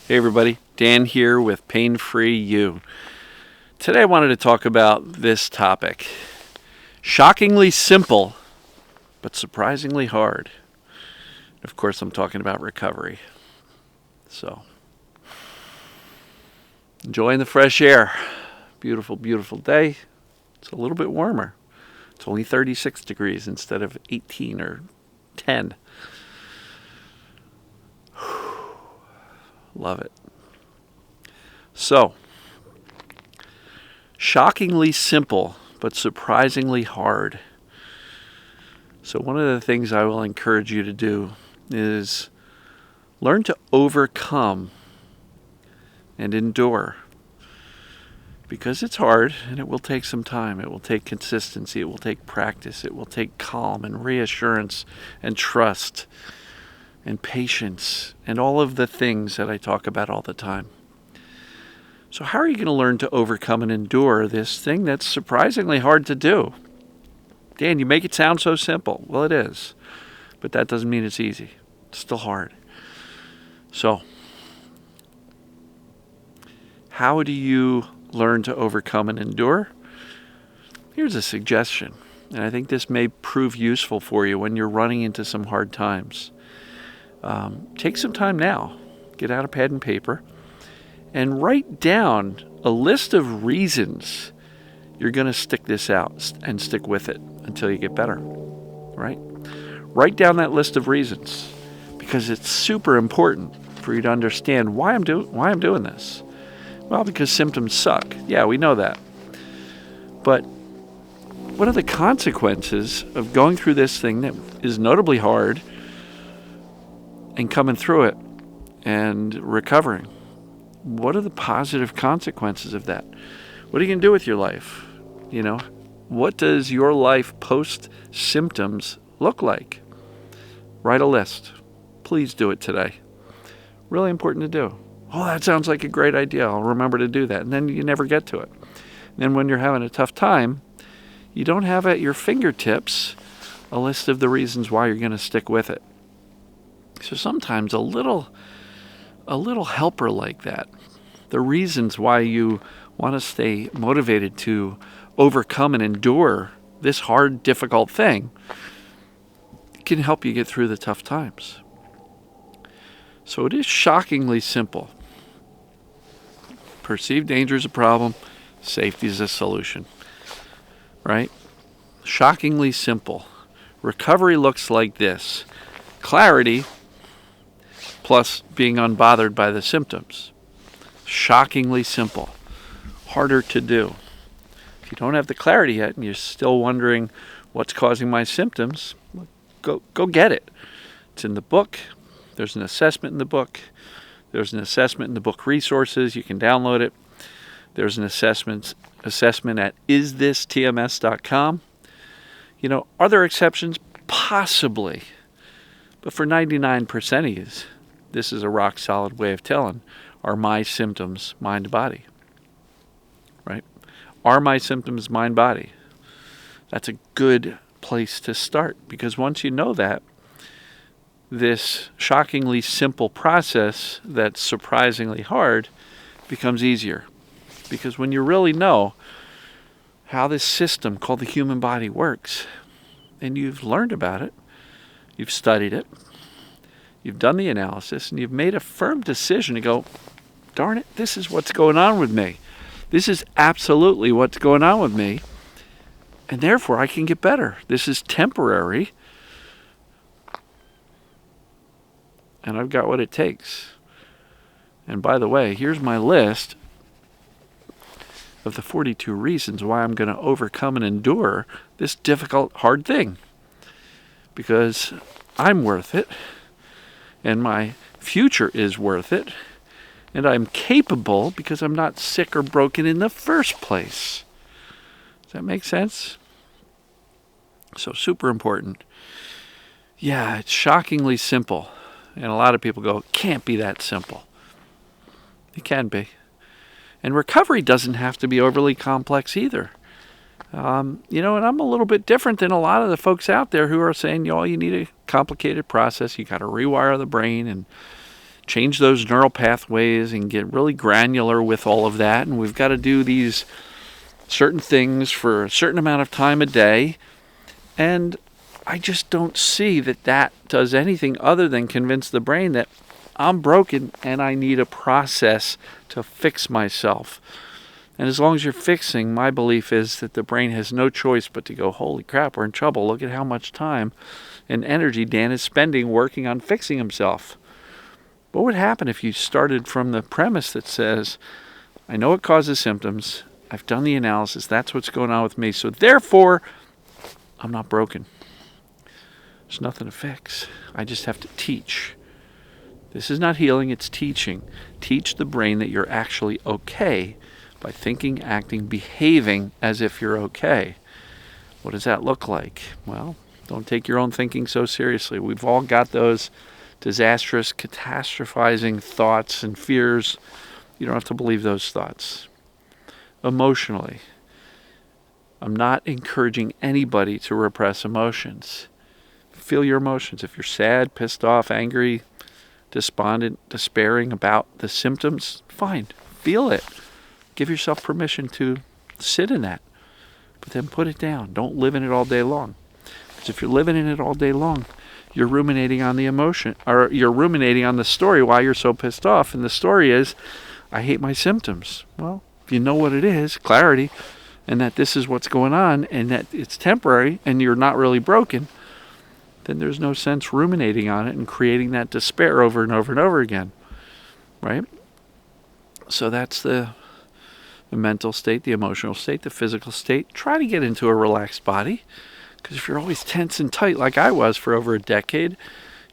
Hey everybody, Dan here with Pain Free You. Today I wanted to talk about this topic. Shockingly simple, but surprisingly hard. Of course, I'm talking about recovery. So, enjoying the fresh air. Beautiful, beautiful day. It's a little bit warmer. It's only 36 degrees instead of 18 or 10. Love it. So, shockingly simple, but surprisingly hard. So, one of the things I will encourage you to do is learn to overcome and endure. Because it's hard and it will take some time. It will take consistency. It will take practice. It will take calm and reassurance and trust and patience and all of the things that I talk about all the time. So how are you going to learn to overcome and endure this thing that's surprisingly hard to do? Dan, you make it sound so simple. Well, it is. But that doesn't mean it's easy. It's still hard. So, how do you learn to overcome and endure? Here's a suggestion, and I think this may prove useful for you when you're running into some hard times. Take some time now. Get out a pad and paper and write down a list of reasons you're going to stick this out and stick with it until you get better, right? Write down that list of reasons because it's super important for you to understand why I'm doing this. Well, because symptoms suck. Yeah, we know that. But what are the consequences of going through this thing that is notably hard and coming through it and recovering? What are the positive consequences of that? What are you going to do with your life? What does your life post-symptoms look like? Write a list. Please do it today. Really important to do. Oh, that sounds like a great idea. I'll remember to do that. And then you never get to it. And then when you're having a tough time, you don't have at your fingertips a list of the reasons why you're going to stick with it. So sometimes a little helper like that, the reasons why you want to stay motivated to overcome and endure this hard, difficult thing, can help you get through the tough times. So it is shockingly simple. Perceived danger is a problem, safety is a solution, right? Shockingly simple. Recovery looks like this. Clarity plus being unbothered by the symptoms. Shockingly simple. Harder to do. If you don't have the clarity yet and you're still wondering what's causing my symptoms, go get it. It's in the book. There's an assessment in the book. There's an assessment in the book resources. You can download it. There's an assessment at isthistms.com. Are there exceptions? Possibly. But for 99% of you, this is a rock solid way of telling, are my symptoms mind-body? Right? Are my symptoms mind-body? That's a good place to start, because once you know that, this shockingly simple process that's surprisingly hard becomes easier. Because when you really know how this system called the human body works, and you've learned about it, you've studied it, you've done the analysis, and you've made a firm decision to go, darn it, this is what's going on with me. This is absolutely what's going on with me, and therefore I can get better. This is temporary, and I've got what it takes. And by the way, here's my list of the 42 reasons why I'm going to overcome and endure this difficult, hard thing. Because I'm worth it, and my future is worth it, and I'm capable because I'm not sick or broken in the first place. Does that make sense? So super important. Yeah, it's shockingly simple. And a lot of people go, it can't be that simple. It can be. And recovery doesn't have to be overly complex either. And I'm a little bit different than a lot of the folks out there who are saying, you need a complicated process. You got to rewire the brain and change those neural pathways and get really granular with all of that. And we've got to do these certain things for a certain amount of time a day. And I just don't see that that does anything other than convince the brain that I'm broken and I need a process to fix myself. And as long as you're fixing, my belief is that the brain has no choice but to go, holy crap, we're in trouble. Look at how much time and energy Dan is spending working on fixing himself. What would happen if you started from the premise that says, I know it causes symptoms. I've done the analysis. That's what's going on with me. So therefore, I'm not broken. There's nothing to fix. I just have to teach. This is not healing, it's teaching. Teach the brain that you're actually okay by thinking, acting, behaving as if you're okay. What does that look like? Well, don't take your own thinking so seriously. We've all got those disastrous, catastrophizing thoughts and fears. You don't have to believe those thoughts. Emotionally, I'm not encouraging anybody to repress emotions. Feel your emotions. If you're sad, pissed off, angry, despondent, despairing about the symptoms, fine. Feel it. Give yourself permission to sit in that. But then put it down. Don't live in it all day long. Because if you're living in it all day long, you're ruminating on the emotion, or you're ruminating on the story why you're so pissed off. And the story is, I hate my symptoms. Well, if you know what it is, clarity, and that this is what's going on, and that it's temporary, and you're not really broken, then there's no sense ruminating on it and creating that despair over and over and over again, right? So that's the mental state, the emotional state, the physical state. Try to get into a relaxed body, because if you're always tense and tight like I was for over a decade,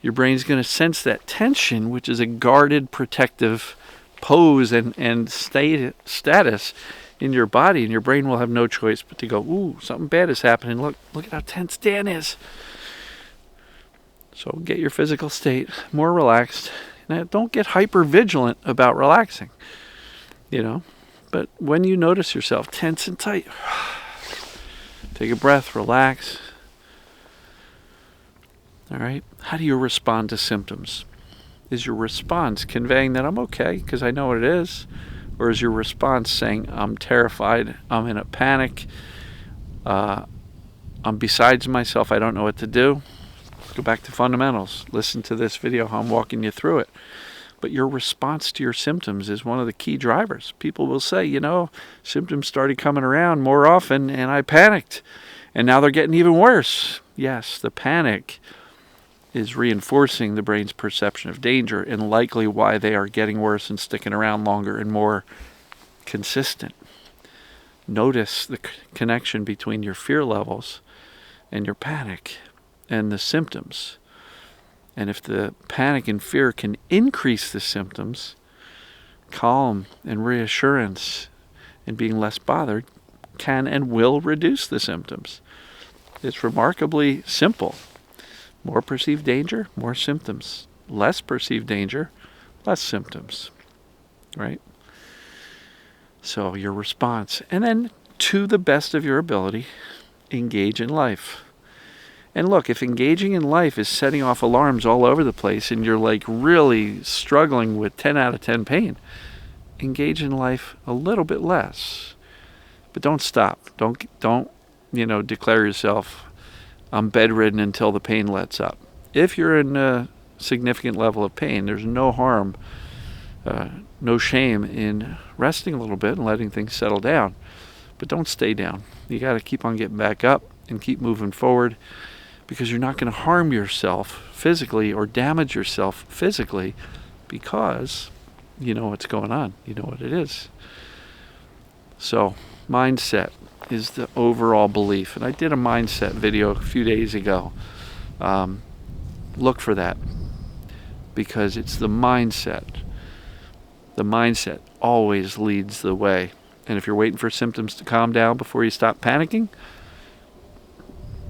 your brain's going to sense that tension, which is a guarded, protective pose and status in your body, and your brain will have no choice but to go, ooh, something bad is happening. Look at how tense Dan is. So get your physical state more relaxed. Now, don't get hyper vigilant about relaxing, But when you notice yourself tense and tight, take a breath, relax. All right? How do you respond to symptoms? Is your response conveying that I'm okay because I know what it is? Or is your response saying, I'm terrified, I'm in a panic, I'm besides myself, I don't know what to do? Go back to fundamentals. Listen to this video, how I'm walking you through it. But your response to your symptoms is one of the key drivers. People will say, symptoms started coming around more often and I panicked. And now they're getting even worse. Yes, the panic is reinforcing the brain's perception of danger and likely why they are getting worse and sticking around longer and more consistent. Notice the connection between your fear levels and your panic and the symptoms. And if the panic and fear can increase the symptoms, calm and reassurance and being less bothered can and will reduce the symptoms. It's remarkably simple. More perceived danger, more symptoms. Less perceived danger, less symptoms. Right? So your response. And then, to the best of your ability, engage in life. And look, if engaging in life is setting off alarms all over the place and you're like really struggling with 10 out of 10 pain, engage in life a little bit less. But don't stop. Don't declare yourself, I'm bedridden until the pain lets up. If you're in a significant level of pain, there's no harm, no shame in resting a little bit and letting things settle down. But don't stay down. You got to keep on getting back up and keep moving forward, because you're not going to harm yourself physically or damage yourself physically because you know what's going on. You know what it is. So mindset is the overall belief. And I did a mindset video a few days ago. Look for that, because it's the mindset. The mindset always leads the way. And if you're waiting for symptoms to calm down before you stop panicking,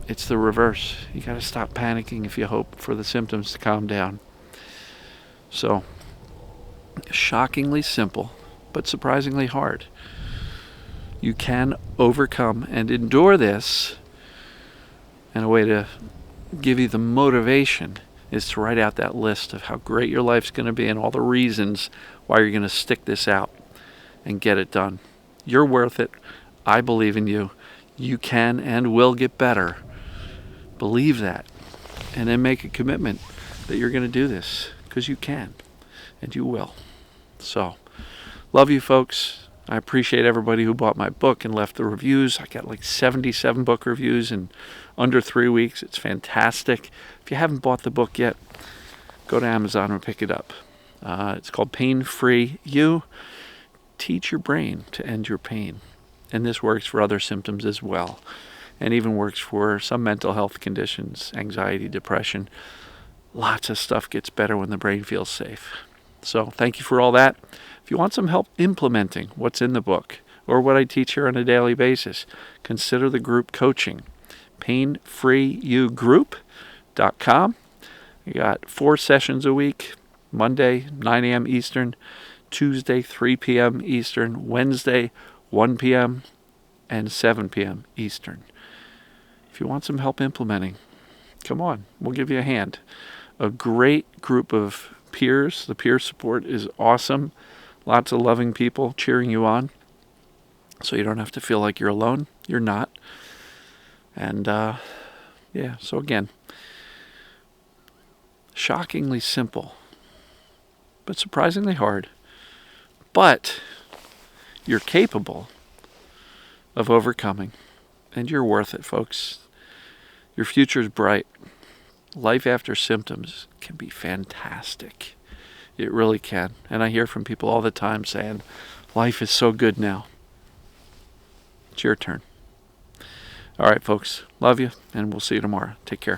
it's the reverse. You got to stop panicking if you hope for the symptoms to calm down. So, shockingly simple, but surprisingly hard. You can overcome and endure this, and a way to give you the motivation is to write out that list of how great your life's going to be and all the reasons why you're going to stick this out and get it done. You're worth it. I believe in you. You can and will get better. Believe that. And then make a commitment that you're going to do this, because you can and you will. So, love you folks. I appreciate everybody who bought my book and left the reviews. I got like 77 book reviews in under 3 weeks. It's fantastic. If you haven't bought the book yet, go to Amazon and pick it up. It's called Pain Free You. Teach your brain to end your pain. And this works for other symptoms as well. And even works for some mental health conditions, anxiety, depression. Lots of stuff gets better when the brain feels safe. So thank you for all that. If you want some help implementing what's in the book or what I teach here on a daily basis, consider the group coaching. PainFreeUGroup.com. You got 4 sessions a week. Monday, 9 a.m. Eastern. Tuesday, 3 p.m. Eastern. Wednesday, 1 p.m. and 7 p.m. Eastern. If you want some help implementing, come on. We'll give you a hand. A great group of peers. The peer support is awesome. Lots of loving people cheering you on. So you don't have to feel like you're alone. You're not. And so again, shockingly simple, but surprisingly hard. But you're capable of overcoming, and you're worth it, folks. Your future's bright. Life after symptoms can be fantastic. It really can. And I hear from people all the time saying, life is so good now. It's your turn. All right, folks. Love you, and we'll see you tomorrow. Take care.